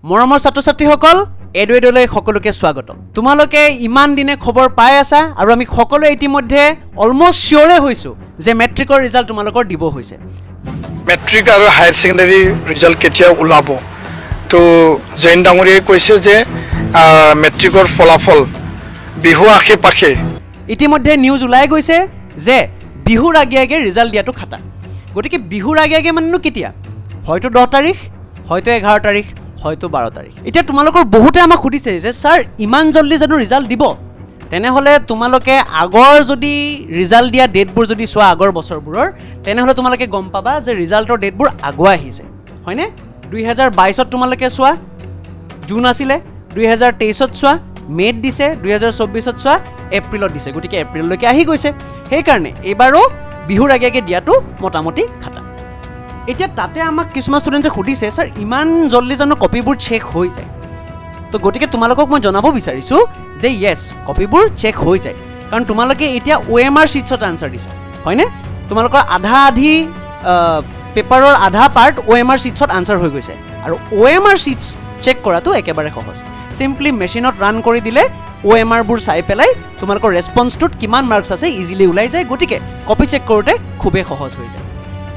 মৰমৰ ছাত্ৰ-ছাত্ৰীসকল এডুৱেডলৈ সকলোকে স্বাগতম তোমালোকে ইমান দিনে খবৰ পাই আছা আৰু আমি সকলোৱে ইতিমধ্যে অলমোস্ট শিওৰে হৈছো যে মেট্ৰিকৰ ৰিজাল্ট তোমালোকৰ দিব হৈছে মেট্ৰিক আৰু হায়াৰ সেকেন্ডাৰী ৰিজাল্ট কেতিয়া ওলাব তো জৈন ডাঙৰীয়ে কৈছে যে মেট্ৰিকৰ ফলাফল বিহু আশে পাশে ইতিমধ্যে নিউজ ওলাই গৈছে যে বিহুৰ আগে আগে ৰিজাল্ট দিয়াটো খাটা গতিকে বিহুৰ আগে আগে মানে কেতিয়া হয়তো 10 তাৰিখ হয়তো 11 তাৰিখ হয়তো 12 তাৰিখ এতিয়া তোমালোকৰ বহুতে আমাক সুধিছে যে স্যাৰ ইমান জলদি জানো ৰিজাল্ট দিব তেনেহলে তোমালোকে আগৰ যদি ৰিজাল্ট দিয়া ডেটবোৰ যদি চোৱা আগৰ বছৰবোৰৰ তেনেহলে তোমালোকে গম পাবা যে ৰিজাল্টৰ ডেটবোৰ আগুৱাই আহিছে হয়নে 2022 ত তোমালোকে চোৱা জুন আছিলে 2023 ত চোৱা মেত দিছে 2024 ত চোৱা এপ্ৰিলত দিছে গতিকে এপ্ৰিললৈকে আহি গৈছে সেই কাৰণে এবাৰো বিহুৰ আগে আগে দিয়াটো মোটামুটি খাটা এতিয়া তাতে আমাক কিছুমান ষ্টুডেণ্টে সুধিছে স্যাৰ ইমান জলদি জানো কপিবোৰ চেক হৈ যায় তো গতিকে তোমালোকক মই জনাব বিচাৰিছো যে ইয়েস কপিবোৰ চেক হৈ যায় কাৰণ তোমালোকে এতিয়া OMR শীটছত আনসাৰ দিছা হয়নে তোমালোকৰ আধা আধি পেপাৰৰ আধা পাৰ্ট OMR শীটছত আনসাৰ হৈ গৈছে আৰু OMR শীটছ চেক কৰাটো একেবাৰে সহজ সিম্পলি মেচিনত ৰান কৰি দিলে OMR বোৰ চাই পেলাই তোমালোকৰ ৰেসপন্সটোত কিমান মাৰ্কস আছে ইজিলি ওলাই যায় গতিকে কপি চেক কৰোতে খুবেই সহজ হৈ যায়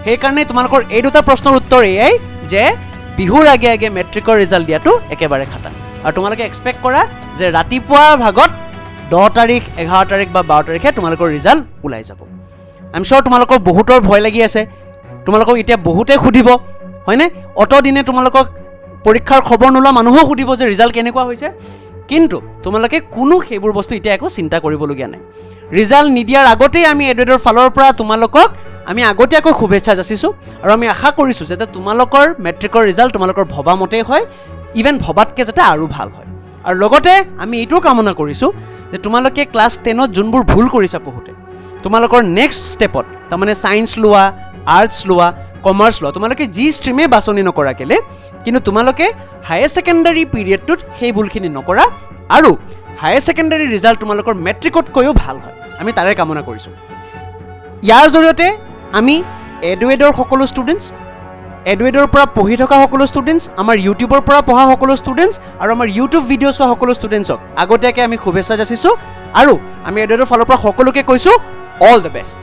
সেই কাৰণে তোমালোকৰ এই দুটা প্ৰশ্নৰ উত্তৰ এয়াই যে বিহুৰ আগে আগে মেট্ৰিকৰ ৰিজাল্ট দিয়াটো একেবাৰে খাটা আৰু তোমালোকে এক্সপেক্ট কৰা যে ৰাতিপুৱাৰ ভাগত 10 তাৰিখ 11 তাৰিখ বা 12 তাৰিখে তোমালোকৰ ৰিজাল্ট ওলাই যাব আই এম শিওৰ তোমালোকৰ বহুতৰ ভয় লাগি আছে তোমালোকক এতিয়া বহুতে খুদিব হয়নে অত দিনে তোমালোকক পৰীক্ষাৰ খবৰ নোলা মানুহো খুদিব যে ৰিজাল্ট কেনেকুৱা হৈছে কিন্তু তোমালোকে কোনো হেবোৰ বস্তু এতিয়া একো চিন্তা কৰিবলগীয়া নাই ৰিজাল্ট নিদিয়াৰ আগতেই আমি এডুৱেডৰ ফালৰ পৰা তোমালোকক আমি আগতীয়াকৈ শুভেচ্ছা যাচিছো আৰু আমি আশা কৰিছো যে তোমালোকৰ মেট্ৰিকৰ ৰিজাল্ট তোমালোকৰ ভবা মতে হয় ইভেন ভবাতকে যাতে আৰু ভাল হয় আৰু লগতে আমি এইটো কামনা কৰিছো যে তোমালোকে ক্লাছ 10 ত যোনবোৰ ভুল কৰিছা পঢ়োতে তোমালোকৰ নেক্সট ষ্টেপত তাৰমানে সায়েন্স লোৱা আৰ্টছ লোৱা কমাৰ্চ লোৱা তোমালোকে যি ষ্ট্ৰীমে বাছনি নকৰা কেলে কিন্তু তোমালোকে হায়াৰ সেকেন্ডাৰী পিৰিয়ডটোত সেই ভুলখিনি নকৰা আৰু হায়াৰ সেকেন্ডাৰী ৰিজাল্ট তোমালোকৰ মেট্ৰিকতকৈও ভাল হয় আমি তাৰে কামনা কৰিছো ইয়াৰ জৰিয়তে আমি এডুৱেডৰ সকলো ষ্টুডেণ্টছ এডুৱেডৰ পৰা পঢ়ি থকা সকলো ষ্টুডেণ্টছ আমাৰ ইউটিউবৰ পৰা পঢ়া সকলো ষ্টুডেণ্টছ আৰু আমাৰ ইউটিউব ভিডিঅ' চোৱা সকলো ষ্টুডেণ্টছক আগতীয়াকৈ আমি শুভেচ্ছা যাচিছোঁ আৰু আমি এডুৱেডৰ ফালৰ পৰা সকলোকে কৈছোঁ অল দ্য বেষ্ট